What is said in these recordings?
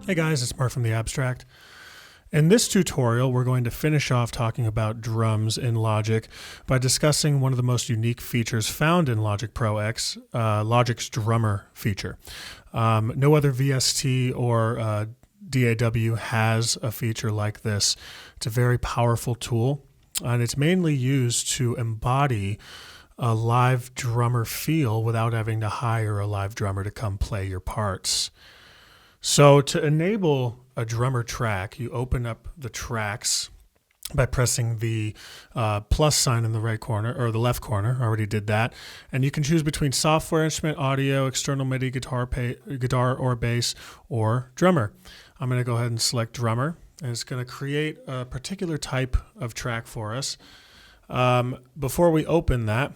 Hey guys, it's Mark from The Abstract. In this tutorial, we're going to finish off talking about drums in Logic by discussing one of the most unique features found in Logic Pro X, Logic's drummer feature. No other VST or DAW has a feature like this. It's a very powerful tool, and it's mainly used to embody a live drummer feel without having to hire a live drummer to come play your parts. So to enable a drummer track, you open up the tracks by pressing the plus sign in the right corner, or the left corner. I already did that. And you can choose between software instrument, audio, external MIDI, guitar or bass, or drummer. I'm going to go ahead and select drummer, and it's going to create a particular type of track for us. Before we open that,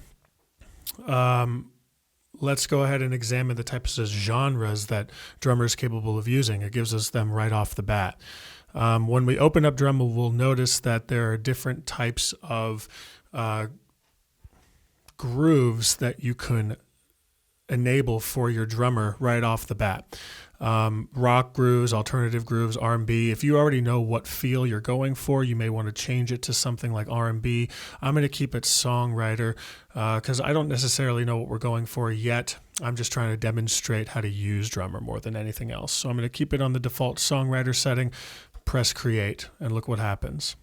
let's go ahead and examine the types of genres that drummer is capable of using. It gives us them right off the bat. When we open up drummer, we'll notice that there are different types of grooves that you can enable for your drummer right off the bat. Rock grooves, alternative grooves, R&B. If you already know what feel you're going for, you may want to change it to something like R&B. I'm going to keep it songwriter because I don't necessarily know what we're going for yet. I'm just trying to demonstrate how to use drummer more than anything else. So I'm going to keep it on the default songwriter setting, press create, and look what happens.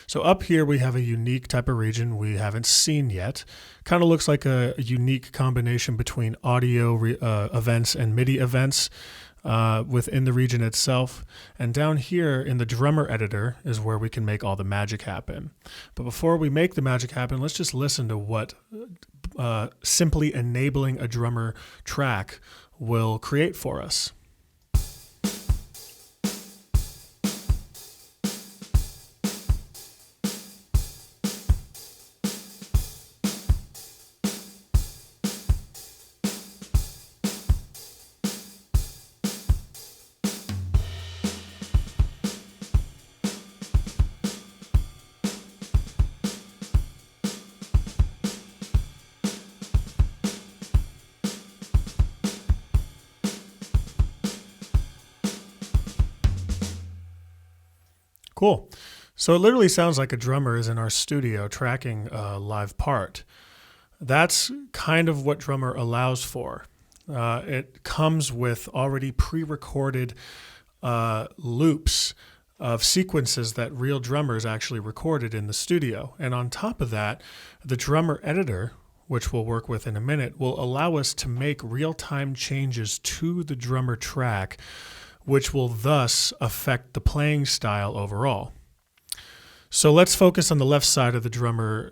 So up here we have a unique type of region we haven't seen yet. Kind of looks like a unique combination between audio events and MIDI events within the region itself. And down here in the drummer editor is where we can make all the magic happen. But before we make the magic happen, let's just listen to what simply enabling a drummer track will create for us. Cool. So it literally sounds like a drummer is in our studio tracking a live part. That's kind of what drummer allows for. It comes with already pre-recorded loops of sequences that real drummers actually recorded in the studio. And on top of that, the drummer editor, which we'll work with in a minute, will allow us to make real-time changes to the drummer track, which will thus affect the playing style overall. So let's focus on the left side of the drummer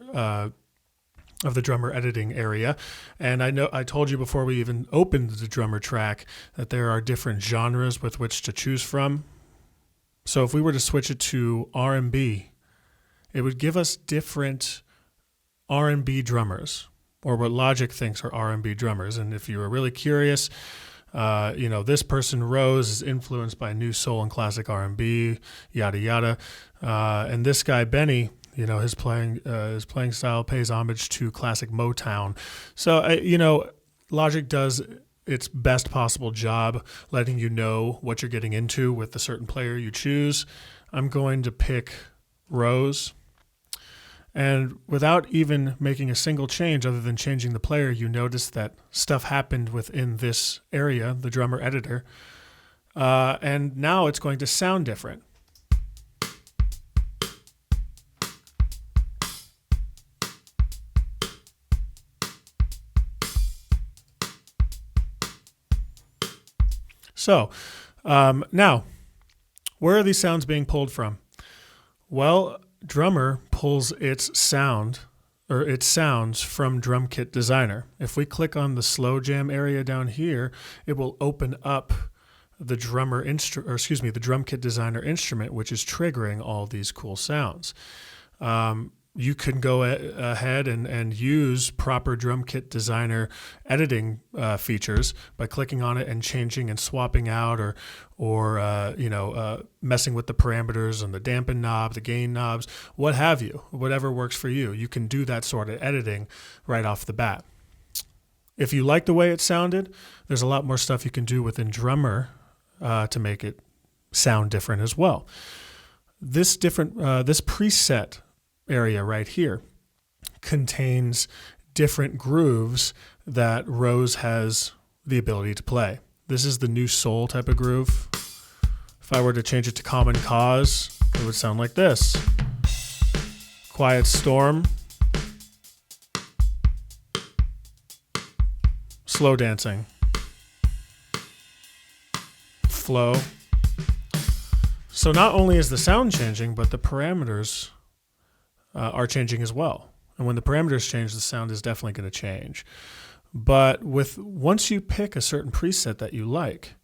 editing area. And I told you before we even opened the drummer track that there are different genres with which to choose from. So if we were to switch it to R&B, it would give us different R&B drummers, or what Logic thinks are R&B drummers. And if you were really curious, this person Rose is influenced by new soul and classic R&B, yada yada, and this guy Benny, his playing style pays homage to classic Motown. So Logic does its best possible job letting you know what you're getting into with the certain player you choose. I'm going to pick Rose. And without even making a single change other than changing the player, you notice that stuff happened within this area, the drummer editor, and now it's going to sound different. So now, where are these sounds being pulled from? Well, drummer pulls its sounds from Drum Kit Designer. If we click on the slow jam area down here, it will open up the the Drum Kit Designer instrument, which is triggering all these cool sounds. You can go ahead and use proper Drum Kit Designer editing features by clicking on it and changing and swapping out or messing with the parameters and the dampen knob, the gain knobs, what have you, whatever works for you. You can do that sort of editing right off the bat. If you like the way it sounded, there's a lot more stuff you can do within Drummer to make it sound different as well. This preset area right here contains different grooves that Rose has the ability to play. This is the new soul type of groove. If I were to change it to Common Cause, it would sound like this. Quiet Storm. Slow Dancing. Flow. So not only is the sound changing, but the parameters are changing as well. And when the parameters change, the sound is definitely going to change. But once you pick a certain preset that you like,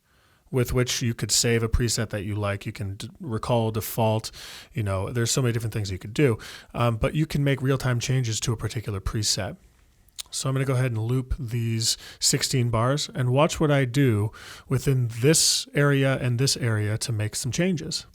with which you could save a preset that you like, you can recall default, there's so many different things you could do. But you can make real-time changes to a particular preset. So I'm going to go ahead and loop these 16 bars and watch what I do within this area and this area to make some changes.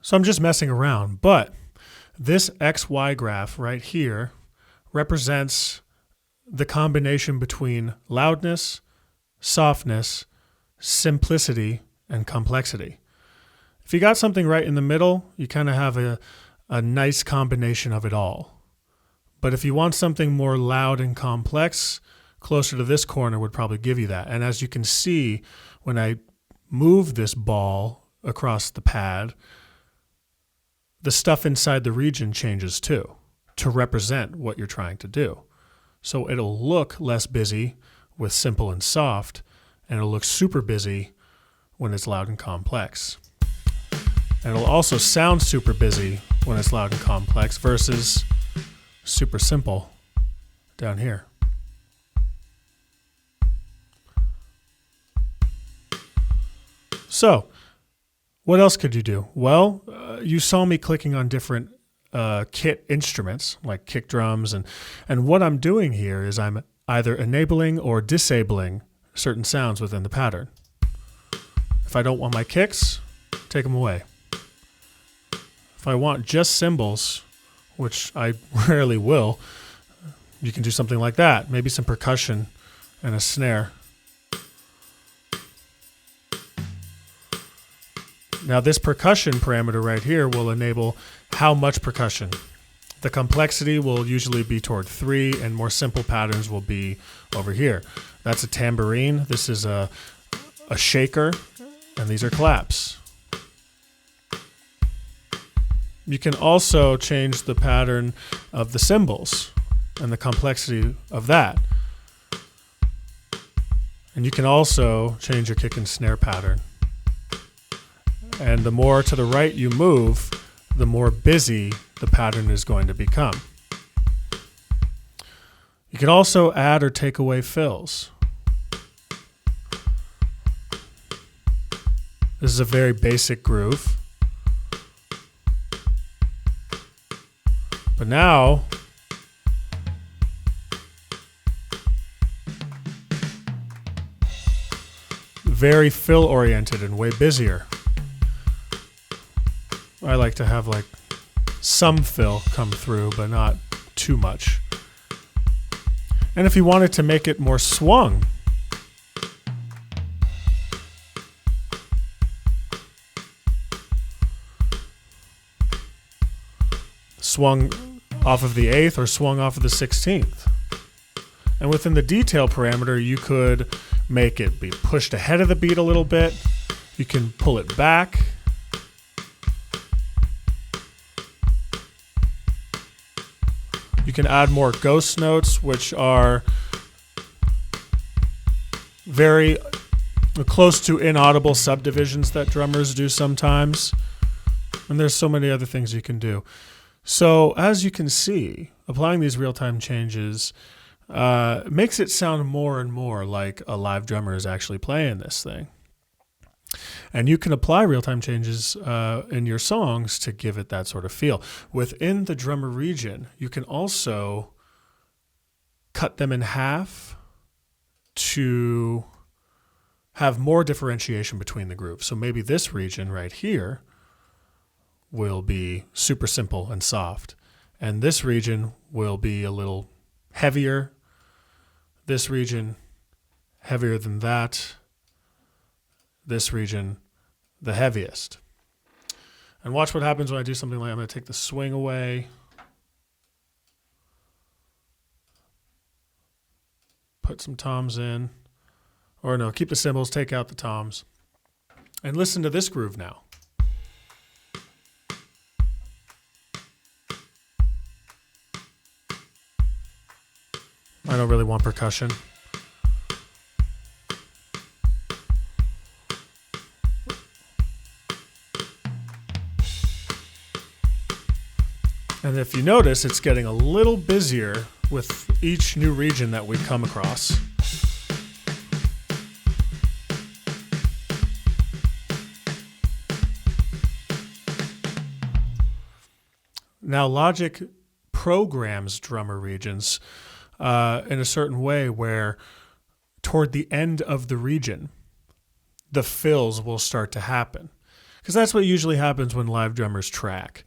So I'm just messing around, but this XY graph right here represents the combination between loudness, softness, simplicity, and complexity. If you got something right in the middle, you kind of have a nice combination of it all. But if you want something more loud and complex, closer to this corner would probably give you that. And as you can see, when I move this ball across the pad, the stuff inside the region changes too to represent what you're trying to do. So it'll look less busy with simple and soft, and it'll look super busy when it's loud and complex. And it'll also sound super busy when it's loud and complex versus super simple down here. So, what else could you do? Well, you saw me clicking on different kit instruments like kick drums, and what I'm doing here is I'm either enabling or disabling certain sounds within the pattern. If I don't want my kicks, take them away. If I want just cymbals, which I rarely will, you can do something like that. Maybe some percussion and a snare. Now this percussion parameter right here will enable how much percussion. The complexity will usually be toward 3, and more simple patterns will be over here. That's a tambourine, this is a shaker, and these are claps. You can also change the pattern of the cymbals and the complexity of that. And you can also change your kick and snare pattern. And the more to the right you move, the more busy the pattern is going to become. You can also add or take away fills. This is a very basic groove. But now, very fill oriented and way busier. I like to have like some fill come through, but not too much. And if you wanted to make it more swung, swung off of the 8th or swung off of the 16th. And within the detail parameter, you could make it be pushed ahead of the beat a little bit. You can pull it back. You can add more ghost notes, which are very close to inaudible subdivisions that drummers do sometimes. And there's so many other things you can do. So as you can see, applying these real-time changes makes it sound more and more like a live drummer is actually playing this thing. And you can apply real-time changes in your songs to give it that sort of feel. Within the drummer region, you can also cut them in half to have more differentiation between the grooves. So maybe this region right here will be super simple and soft. And this region will be a little heavier. This region, heavier than that. This region, the heaviest. And watch what happens when I do something like I'm going to take the swing away. Put some toms in. Or no, keep the cymbals, take out the toms. And listen to this groove now. I don't really want percussion. And if you notice, it's getting a little busier with each new region that we come across. Now, Logic programs drummer regions in a certain way where toward the end of the region, the fills will start to happen. Because that's what usually happens when live drummers track.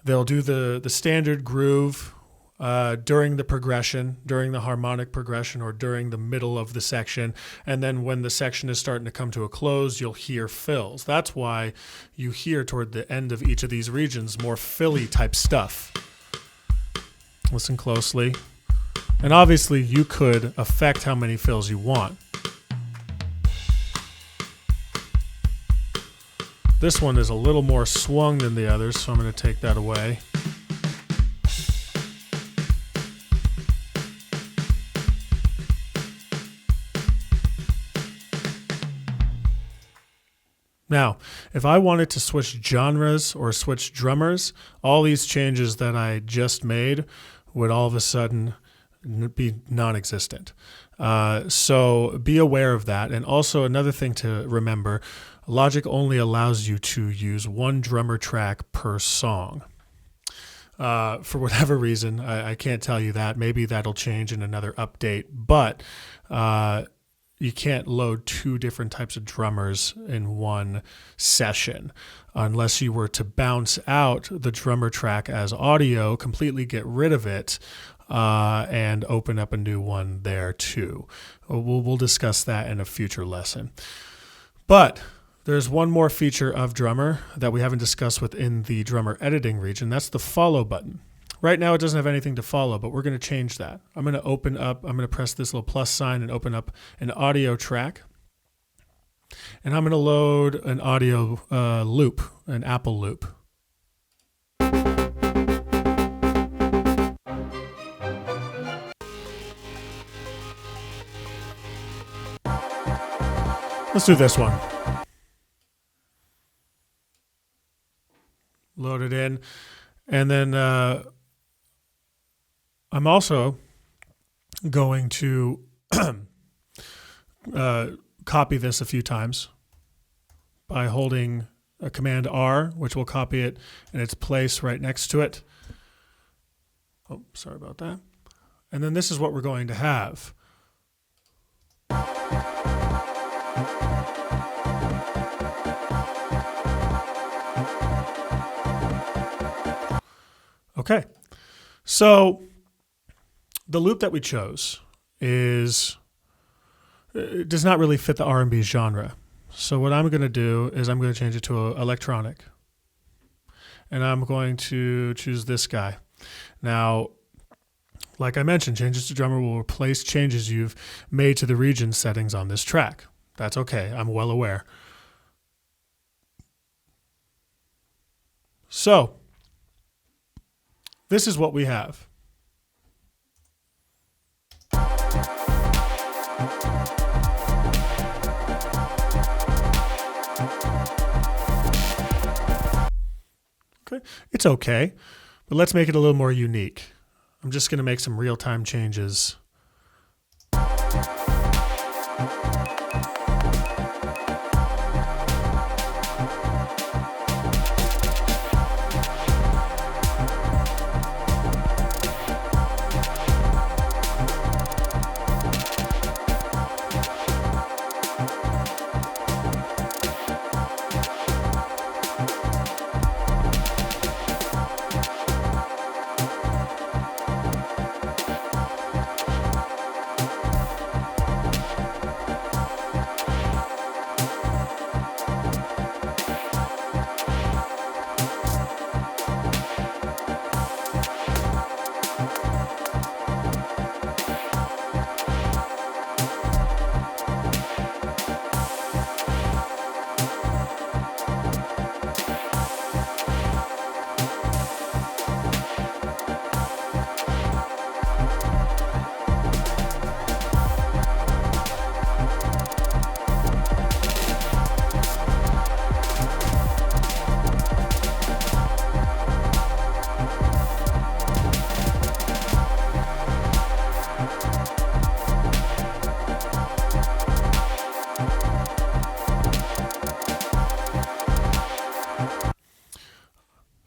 They'll do the standard groove during the progression, during the harmonic progression, or during the middle of the section. And then when the section is starting to come to a close, you'll hear fills. That's why you hear toward the end of each of these regions more filly type stuff. Listen closely. And obviously you could affect how many fills you want. This one is a little more swung than the others, so I'm going to take that away. Now, if I wanted to switch genres or switch drummers, all these changes that I just made would all of a sudden be non-existent. So be aware of that. And also another thing to remember, Logic only allows you to use one drummer track per song. For whatever reason, I can't tell you that. Maybe that'll change in another update, but you can't load two different types of drummers in one session unless you were to bounce out the drummer track as audio, completely get rid of it, and open up a new one there too. We'll discuss that in a future lesson. But there's one more feature of Drummer that we haven't discussed within the drummer editing region. That's the follow button. Right now it doesn't have anything to follow, but we're going to change that. I'm going to press this little plus sign and open up an audio track. And I'm going to load an audio loop, an Apple loop. Let's do this one. Load it in. And then I'm also going to copy this a few times by holding a Command R, which will copy it in its place right next to it. Oh, sorry about that. And then this is what we're going to have. Okay, so the loop that we chose does not really fit the R&B genre. So what I'm going to do is I'm going to change it to electronic. And I'm going to choose this guy. Now, like I mentioned, Changes to Drummer will replace changes you've made to the region settings on this track. That's okay, I'm well aware. So, this is what we have. Okay, it's okay, but let's make it a little more unique. I'm just going to make some real-time changes.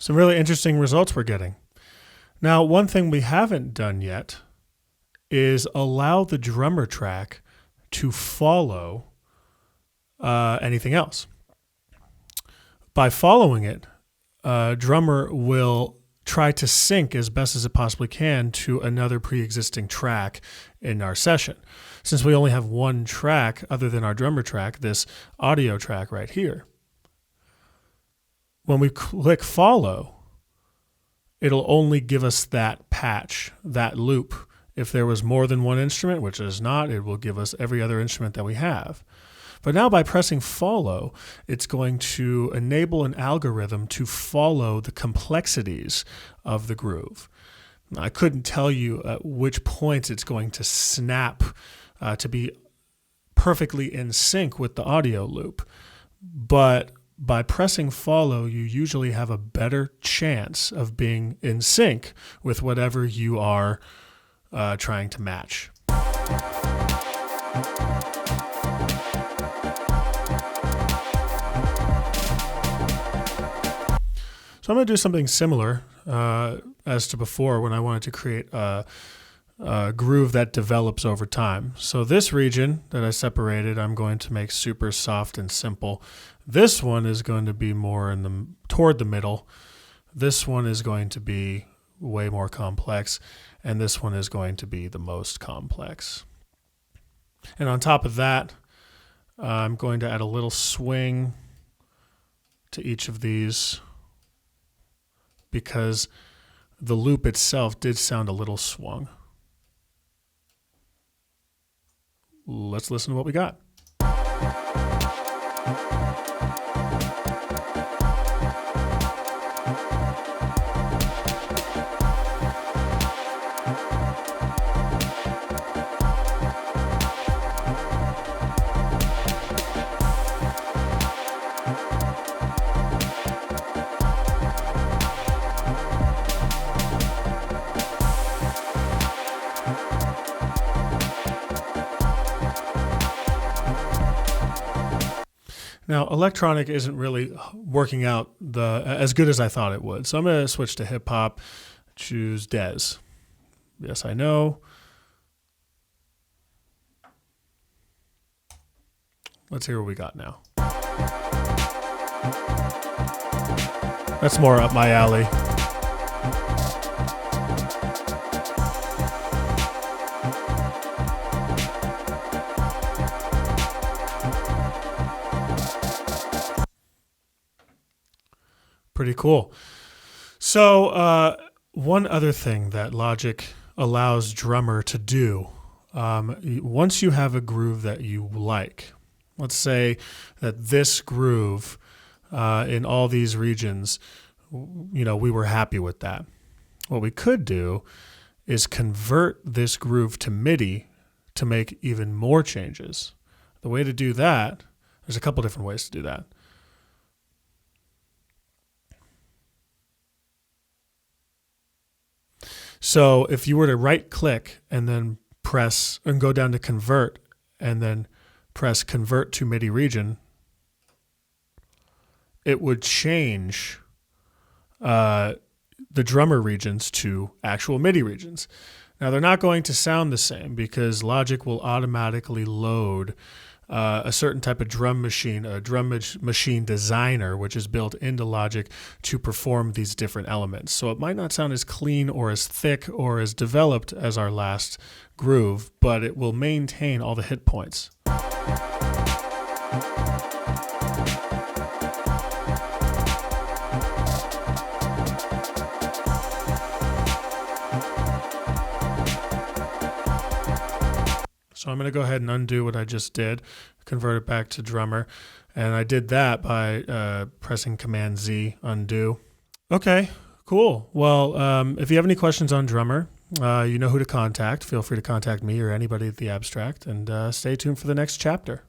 Some really interesting results we're getting. Now, one thing we haven't done yet is allow the drummer track to follow anything else. By following it, drummer will try to sync as best as it possibly can to another pre-existing track in our session. Since we only have one track other than our drummer track, this audio track right here, when we click follow, it'll only give us that patch, that loop. If there was more than one instrument, which is not, it will give us every other instrument that we have. But now by pressing follow, it's going to enable an algorithm to follow the complexities of the groove. I couldn't tell you at which points it's going to snap to be perfectly in sync with the audio loop. But by pressing follow, you usually have a better chance of being in sync with whatever you are trying to match. So I'm going to do something similar as to before when I wanted to create a groove that develops over time. So this region that I separated, I'm going to make super soft and simple. This one is going to be more toward the middle. This one is going to be way more complex, and this one is going to be the most complex. And on top of that, I'm going to add a little swing to each of these, because the loop itself did sound a little swung. Let's listen to what we got. Now, electronic isn't really working out as good as I thought it would. So I'm going to switch to hip hop, choose Dez. Yes, I know. Let's hear what we got now. That's more up my alley. Pretty cool. So one other thing that Logic allows drummer to do, once you have a groove that you like, let's say that this groove in all these regions, we were happy with that. What we could do is convert this groove to MIDI to make even more changes. The way to do that, there's a couple different ways to do that. So if you were to right click and then press and go down to convert and then press convert to MIDI region, it would change the drummer regions to actual MIDI regions. Now they're not going to sound the same because Logic will automatically load a certain type of drum machine, a machine designer, which is built into Logic to perform these different elements. So it might not sound as clean or as thick or as developed as our last groove, but it will maintain all the hit points. So I'm going to go ahead and undo what I just did, convert it back to drummer. And I did that by pressing Command Z, undo. Okay, cool. Well, if you have any questions on drummer, you know who to contact. Feel free to contact me or anybody at The Abstract. And stay tuned for the next chapter.